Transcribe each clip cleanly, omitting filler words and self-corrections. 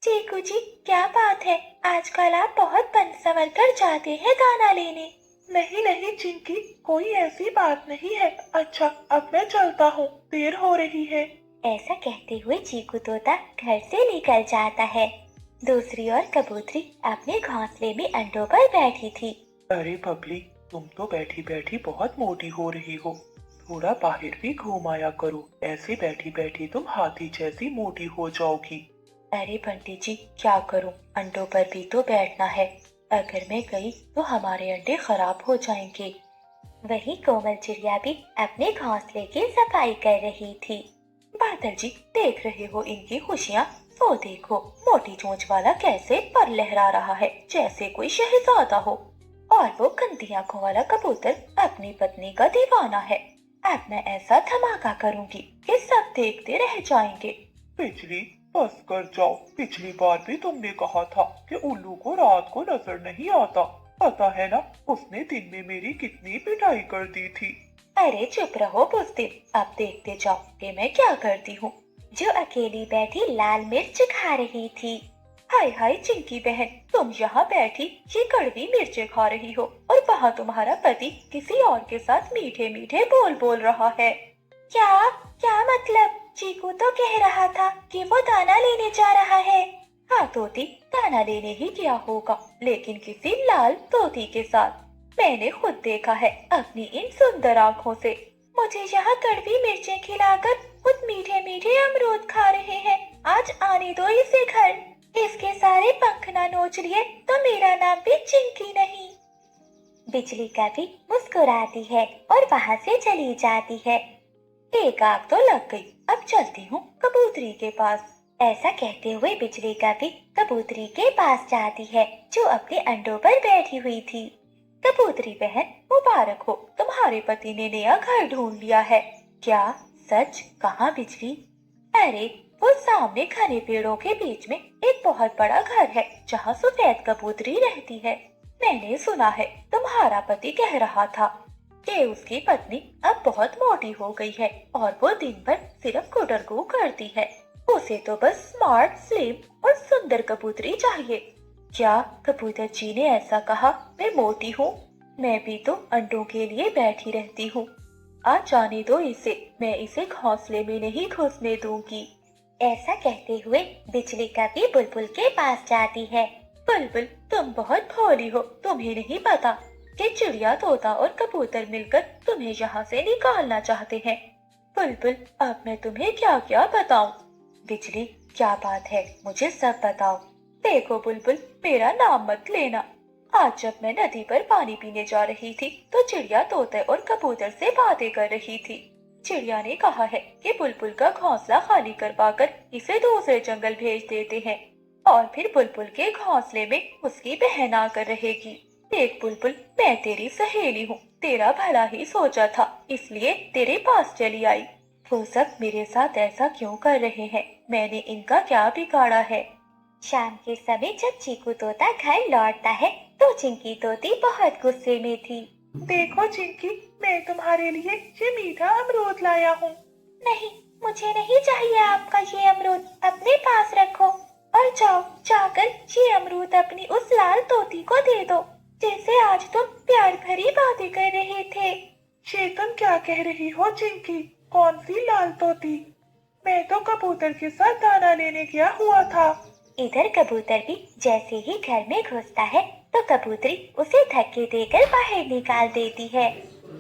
चीकू जी, क्या बात है? आजकल आप बहुत बन संवर कर जाते हैं दाना लेने। नहीं नहीं चिंकी, कोई ऐसी बात नहीं है। अच्छा, अब मैं चलता हूँ, देर हो रही है। ऐसा कहते हुए चीकू तोता घर से निकल जाता है। दूसरी ओर कबूतरी अपने घोंसले में अंडों पर बैठी थी। अरे बबली, तुम तो बैठी बैठी बहुत मोटी हो रही हो। थोड़ा बाहर भी घूम आया करो, ऐसे बैठी बैठी तुम हाथी जैसी मोटी हो जाओगी। अरे बंटी जी, क्या करूं? अंडों पर भी तो बैठना है। अगर मैं गई तो हमारे अंडे खराब हो जाएंगे। वही कोमल चिड़िया भी अपने घोंसले की सफाई कर रही थी। बादल जी, देख रहे हो इनकी खुशियाँ? वो देखो, मोटी चोंच वाला कैसे पर लहरा रहा है जैसे कोई शहजादा हो। और वो गंदी आंखों वाला कबूतर अपनी पत्नी का दीवाना है। अब मैं ऐसा धमाका करूंगी कि सब देखते रह जाएंगे। बिजली, बस कर जाओ। पिछली बार भी तुमने कहा था कि उल्लू को रात को नजर नहीं आता। पता है ना, उसने दिन में मेरी कितनी पिटाई कर दी थी। अरे चुप रहो बुज़दिल, अब देखते जाओ कि मैं क्या करती हूँ। जो अकेली बैठी लाल मिर्च खा रही थी। हाय हाय चिंकी बहन, तुम यहाँ बैठी ये कड़वी मिर्चें खा रही हो और वहाँ तुम्हारा पति किसी और के साथ मीठे मीठे बोल बोल रहा है। क्या? क्या मतलब? चीकू तो कह रहा था कि वो दाना लेने जा रहा है। हाँ तोती, दाना लेने ही गया होगा, लेकिन किसी लाल तोती के साथ। मैंने खुद देखा है अपनी इन सुंदर आँखों से। मुझे यहाँ कड़वी मिर्चें खिलाकर खुद मीठे मीठे अमरूद खा रहे हैं। आज आने दो इसे घर। इसके सारे पंख ना नोच लिए तो मेरा नाम भी चिंकी नहीं। बिजली कभी मुस्कुराती है और वहाँ से चली जाती है। एक आग तो लग गई, अब चलती हूँ कबूतरी के पास। ऐसा कहते हुए बिजली कभी कबूतरी के पास जाती है जो अपने अंडों पर बैठी हुई थी। कबूतरी बहन, मुबारक हो, तुम्हारे पति ने नया घर ढूंढ लिया है। क्या? सच? कहाँ बिजली? अरे, वो सामने घने पेड़ों के बीच में एक बहुत बड़ा घर है जहाँ सफेद कबूतरी रहती है। मैंने सुना है तुम्हारा पति कह रहा था कि उसकी पत्नी अब बहुत मोटी हो गई है और वो दिन भर सिर्फ गुडरगू करती है। उसे तो बस स्मार्ट, स्लिम और सुंदर कबूतरी चाहिए। क्या कबूतर जी ने ऐसा कहा? मैं मोटी हूँ? मैं भी तो अंडों के लिए बैठी रहती हूँ। आज जाने दो इसे, मैं इसे घोंसले में नहीं घुसने दूंगी। ऐसा कहते हुए बिजली कभी बुलबुल के पास जाती है। बुलबुल, तुम बहुत भोली हो, तुम्हें नहीं पता कि चिड़िया, तोता और कबूतर मिलकर तुम्हें यहाँ से निकालना चाहते हैं। बुलबुल, अब मैं तुम्हें क्या क्या बताऊं? बिजली, क्या बात है, मुझे सब बताओ। देखो बुलबुल, मेरा नाम मत लेना। आज जब मैं नदी पर पानी पीने जा रही थी तो चिड़िया तोते और कबूतर से बातें कर रही थी। चिड़िया ने कहा है कि बुलबुल का घोंसला खाली करवाकर इसे दूसरे जंगल भेज देते हैं और फिर बुलबुल के घोंसले में उसकी बहन आकर रहेगी। देख बुलबुल, मैं तेरी सहेली हूँ, तेरा भला ही सोचा था, इसलिए तेरे पास चली आई। वो सब मेरे साथ ऐसा क्यों कर रहे हैं? मैंने इनका क्या बिगाड़ा है? शाम के समय जब चीकू तोता घर लौटता है तो चिंकी तोती बहुत गुस्से में थी। देखो चिंकी, मैं तुम्हारे लिए ये मीठा अमरूद लाया हूँ। नहीं, मुझे नहीं चाहिए आपका ये अमरूद, अपने पास रखो और जाओ जाकर ये अमरूद अपनी उस लाल तोती को दे दो जिससे आज तुम प्यार भरी बातें कर रहे थे। ये तुम क्या कह रही हो चिंकी? कौन सी लाल तोती? मैं तो कबूतर के साथ दाना लेने गया हुआ था। इधर कबूतर भी जैसे ही घर में घुसता है तो कबूतरी उसे धक्के देकर बाहर निकाल देती है।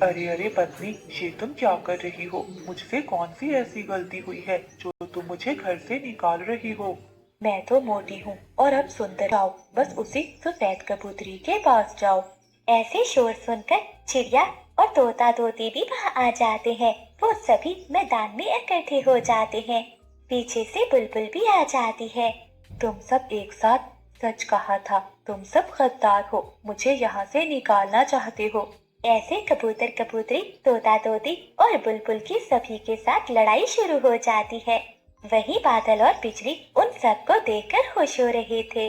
अरे अरे पत्नी, ये तुम क्या कर रही हो? मुझसे कौन सी ऐसी गलती हुई है जो तुम मुझे घर से निकाल रही हो? मैं तो मोटी हूँ और अब सुंदर जाओ, बस उसी सफेद कबूतरी के पास जाओ। ऐसे शोर सुनकर चिड़िया और तोता तोती भी वहाँ आ जाते हैं। वो सभी मैदान में इकट्ठे हो जाते हैं। पीछे से बुलबुल भी आ जाती है। तुम सब एक साथ? सच कहा था, तुम सब गद्दार हो, मुझे यहाँ से निकालना चाहते हो। ऐसे कबूतर कबूतरी, तोता तोती और बुलबुल की सभी के साथ लड़ाई शुरू हो जाती है। वही बादल और बिजली उन सबको देखकर खुश हो रहे थे।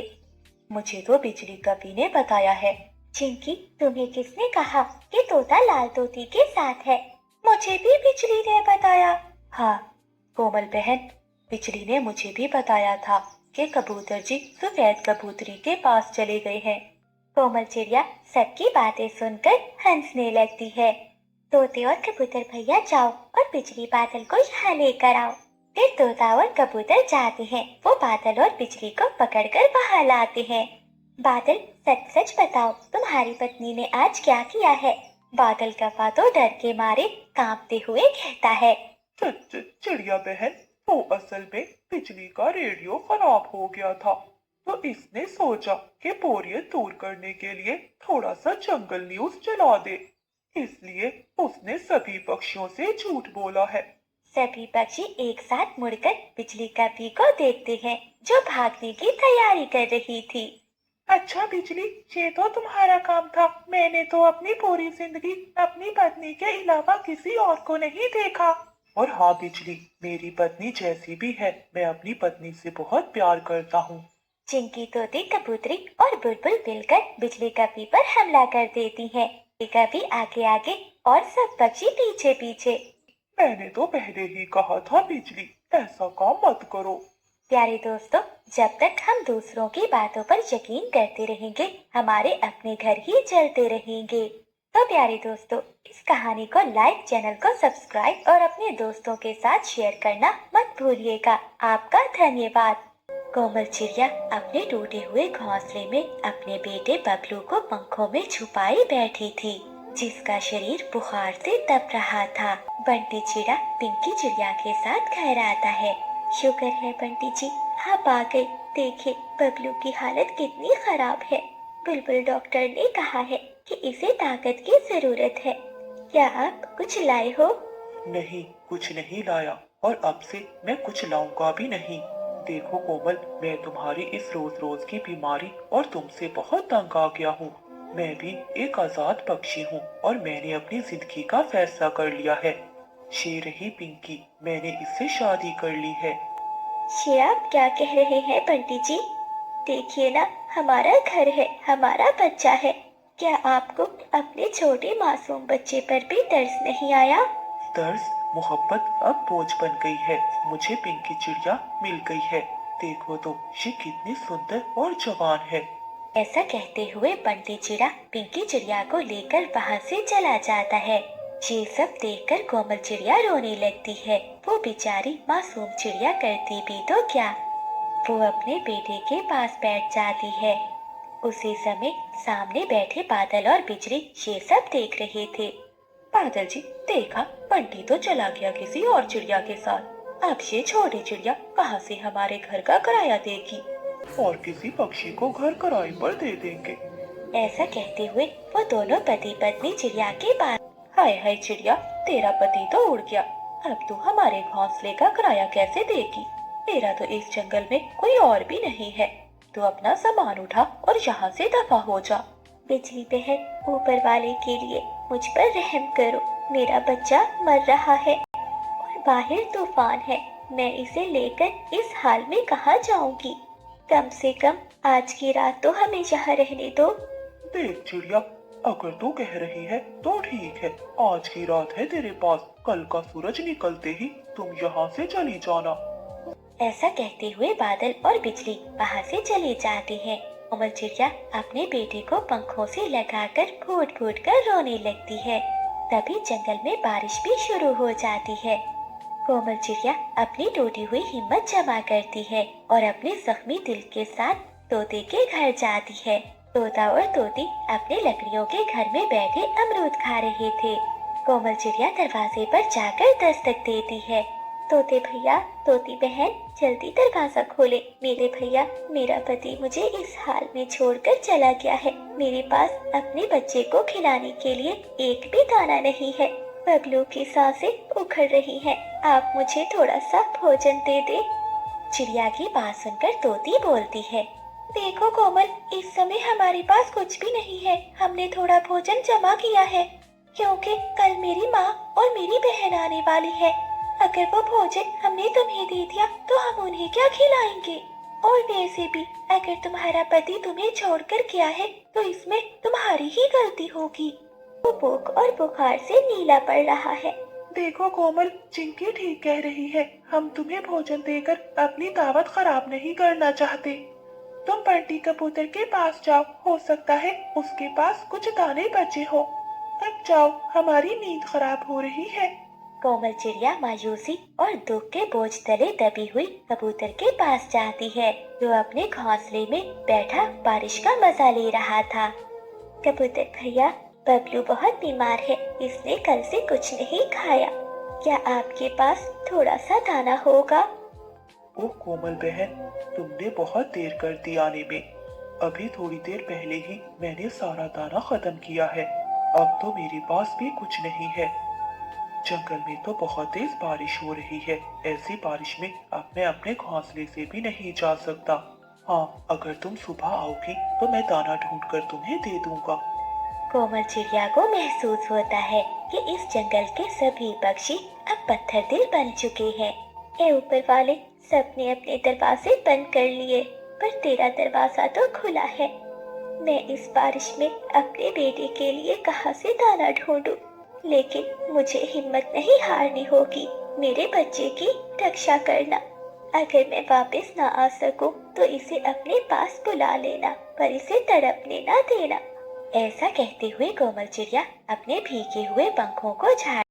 मुझे तो बिजली कवि ने बताया है। चिंकी, तुम्हें किसने कहा कि तोता लाल तोती के साथ है? मुझे भी बिजली ने बताया। हाँ कोमल बहन, बिजली ने मुझे भी बताया था। कि कबूतर जी सफेद कबूतरी के पास चले गए हैं। कोमल चिड़िया सबकी बातें सुनकर हंसने लगती है। तोते और कबूतर भैया जाओ और बिजली बादल को यहाँ लेकर आओ। फिर तोता और कबूतर जाते हैं, वो बादल और बिजली को पकड़कर वहाँ लाते हैं। बादल, सच सच बताओ, तुम्हारी पत्नी ने आज क्या किया है? बादल कफा तो डर के मारे कांपते हुए कहता है। चिड़िया बहन, वो असल में बिजली का रेडियो खराब हो गया था, तो इसने सोचा कि बोरियत दूर करने के लिए थोड़ा सा जंगल न्यूज चला दे, इसलिए उसने सभी पक्षियों से झूठ बोला है। सभी पक्षी एक साथ मुड़कर बिजली कपी को देखते हैं, जो भागने की तैयारी कर रही थी। अच्छा बिजली, ये तो तुम्हारा काम था। मैंने तो अपनी पूरी जिंदगी अपनी पत्नी के अलावा किसी और को नहीं देखा। और हाँ बिजली, मेरी पत्नी जैसी भी है, मैं अपनी पत्नी से बहुत प्यार करता हूँ। चिंकी, तोती, कबूतरी और बुलबुल मिलकर बिजली कपी पर हमला कर देती हैं। कभी आगे आगे और सब पक्षी पीछे पीछे। मैंने तो पहले ही कहा था बिजली, ऐसा काम मत करो। प्यारे दोस्तों, जब तक हम दूसरों की बातों पर यकीन करते रहेंगे, हमारे अपने घर ही चलते रहेंगे। तो प्यारे दोस्तों, इस कहानी को लाइक, चैनल को सब्सक्राइब और अपने दोस्तों के साथ शेयर करना मत भूलिएगा। आपका धन्यवाद। कोमल चिड़िया अपने टूटे हुए घोंसले में अपने बेटे बबलू को पंखों में छुपाए बैठी थी, जिसका शरीर बुखार से तप रहा था। बंटी चिड़ा पिंकी चिड़िया के साथ घर आता है। शुक्र है बंटी जी, आप आ गए। देखिए बबलू की हालत कितनी खराब है। बुलबुल डॉक्टर ने कहा है कि इसे ताकत की जरूरत है। क्या आप कुछ लाए हो? नहीं, कुछ नहीं लाया, और अब से मैं कुछ लाऊंगा भी नहीं। देखो कोमल, मैं तुम्हारी इस रोज रोज की बीमारी और तुमसे बहुत तंग आ गया हूँ। मैं भी एक आजाद पक्षी हूँ और मैंने अपनी जिंदगी का फैसला कर लिया है। शेर रही पिंकी, मैंने इससे शादी कर ली है। ये आप क्या कह रहे हैं बंटी जी? देखिए ना, हमारा घर है, हमारा बच्चा है। क्या आपको अपने छोटे मासूम बच्चे पर भी तरस नहीं आया? दर्द, मोहब्बत अब बोझ बन गई है। मुझे पिंकी चिड़िया मिल गई है। देखो तो, ये कितनी सुंदर और जवान है। ऐसा कहते हुए बंटी चिड़ा पिंकी चिड़िया को लेकर वहाँ से चला जाता है। ये सब देखकर कोमल चिड़िया रोने लगती है। वो बेचारी मासूम चिड़िया करती भी तो क्या, वो अपने बेटे के पास बैठ जाती है। उसी समय सामने बैठे बादल और बिजली ये सब देख रहे थे। बादल जी, देखा, बंटी तो चला गया किसी और चिड़िया के साथ। अब ये छोटी चिड़िया कहाँ से हमारे घर का किराया देगी? और किसी पक्षी को घर किराए पर दे देंगे। ऐसा कहते हुए वो दोनों पति पत्नी चिड़िया के पास। हाय हाय चिड़िया, तेरा पति तो उड़ गया, अब तू हमारे घोंसले का किराया कैसे देगी? तेरा तो इस जंगल में कोई और भी नहीं है। तू अपना सामान उठा और यहाँ से दफा हो जा। बिजली बहन, ऊपर वाले के लिए मुझ पर रहम करो। मेरा बच्चा मर रहा है और बाहर तूफान है। मैं इसे लेकर इस हाल में कहाँ जाऊंगी? कम से कम आज की रात तो हमें यहाँ रहने दो। देख चिड़िया, अगर तू कह रही है तो ठीक है, आज की रात है तेरे पास। कल का सूरज निकलते ही तुम यहाँ से चली जाना। ऐसा कहते हुए बादल और बिजली वहाँ से चले जाते हैं। कोमल चिड़िया अपने बेटे को पंखों से लगाकर फूट फूट कर रोने लगती है। तभी जंगल में बारिश भी शुरू हो जाती है। कोमल चिड़िया अपनी टूटी हुई हिम्मत जमा करती है और अपने जख्मी दिल के साथ तोते के घर जाती है। तोता और तोती अपने लकड़ियों के घर में बैठे अमरूद खा रहे थे। कोमल चिड़िया दरवाजे पर जाकर दस्तक देती है। तोते भैया, तोती बहन, जल्दी दरवाजा खोले। मेरे भैया, मेरा पति मुझे इस हाल में छोड़कर चला गया है। मेरे पास अपने बच्चे को खिलाने के लिए एक भी दाना नहीं है। बबलू की सांसें उखड़ रही हैं। आप मुझे थोड़ा सा भोजन दे दे। चिड़िया की बात सुनकर तोती बोलती है, देखो कोमल, इस समय हमारे पास कुछ भी नहीं है। हमने थोड़ा भोजन जमा किया है, क्योंकि कल मेरी माँ और मेरी बहन आने वाली है। अगर वो भोजन हमने तुम्हें दे दिया तो हम उन्हें क्या खिलाएंगे? और वैसे भी अगर तुम्हारा पति तुम्हें छोड़कर गया है तो इसमें तुम्हारी ही गलती होगी। वो भूख और बुखार से नीला पड़ रहा है। देखो कोमल, चिंकी ठीक कह रही है। हम तुम्हें भोजन देकर अपनी दावत खराब नहीं करना चाहते। तुम बंटी कबूतर के पास जाओ, हो सकता है उसके पास कुछ दाने बचे हो। अब जाओ, हमारी नींद खराब हो रही है। कोमल चिड़िया मायूसी और दुख के बोझ तले दबी हुई कबूतर के पास जाती है, जो अपने घोंसले में बैठा बारिश का मजा ले रहा था। कबूतर भैया, बबलू बहुत बीमार है, इसने कल से कुछ नहीं खाया। क्या आपके पास थोड़ा सा दाना होगा? ओह कोमल बहन, तुमने बहुत देर कर दी आने में। अभी थोड़ी देर पहले ही मैंने सारा दाना खत्म किया है। अब तो मेरे पास भी कुछ नहीं है। जंगल में तो बहुत तेज बारिश हो रही है। ऐसी बारिश में अब मैं अपने घोंसले से भी नहीं जा सकता। हाँ, अगर तुम सुबह आओगी तो मैं दाना ढूंढ कर तुम्हें दे दूंगा। कोमल चिड़िया को महसूस होता है कि इस जंगल के सभी पक्षी अब पत्थर दिल बन चुके हैं। ए ऊपर वाले, सबने अपने दरवाजे बंद कर लिए, पर तेरा दरवाजा तो खुला है। मैं इस बारिश में अपने बेटे के लिए कहाँ से दाना ढूंढूं? लेकिन मुझे हिम्मत नहीं हारनी होगी। मेरे बच्चे की रक्षा करना। अगर मैं वापस ना आ सकूं तो इसे अपने पास बुला लेना, पर इसे तड़पने ना देना। ऐसा कहते हुए कोमल चिड़िया अपने भीगे हुए पंखों को झाड़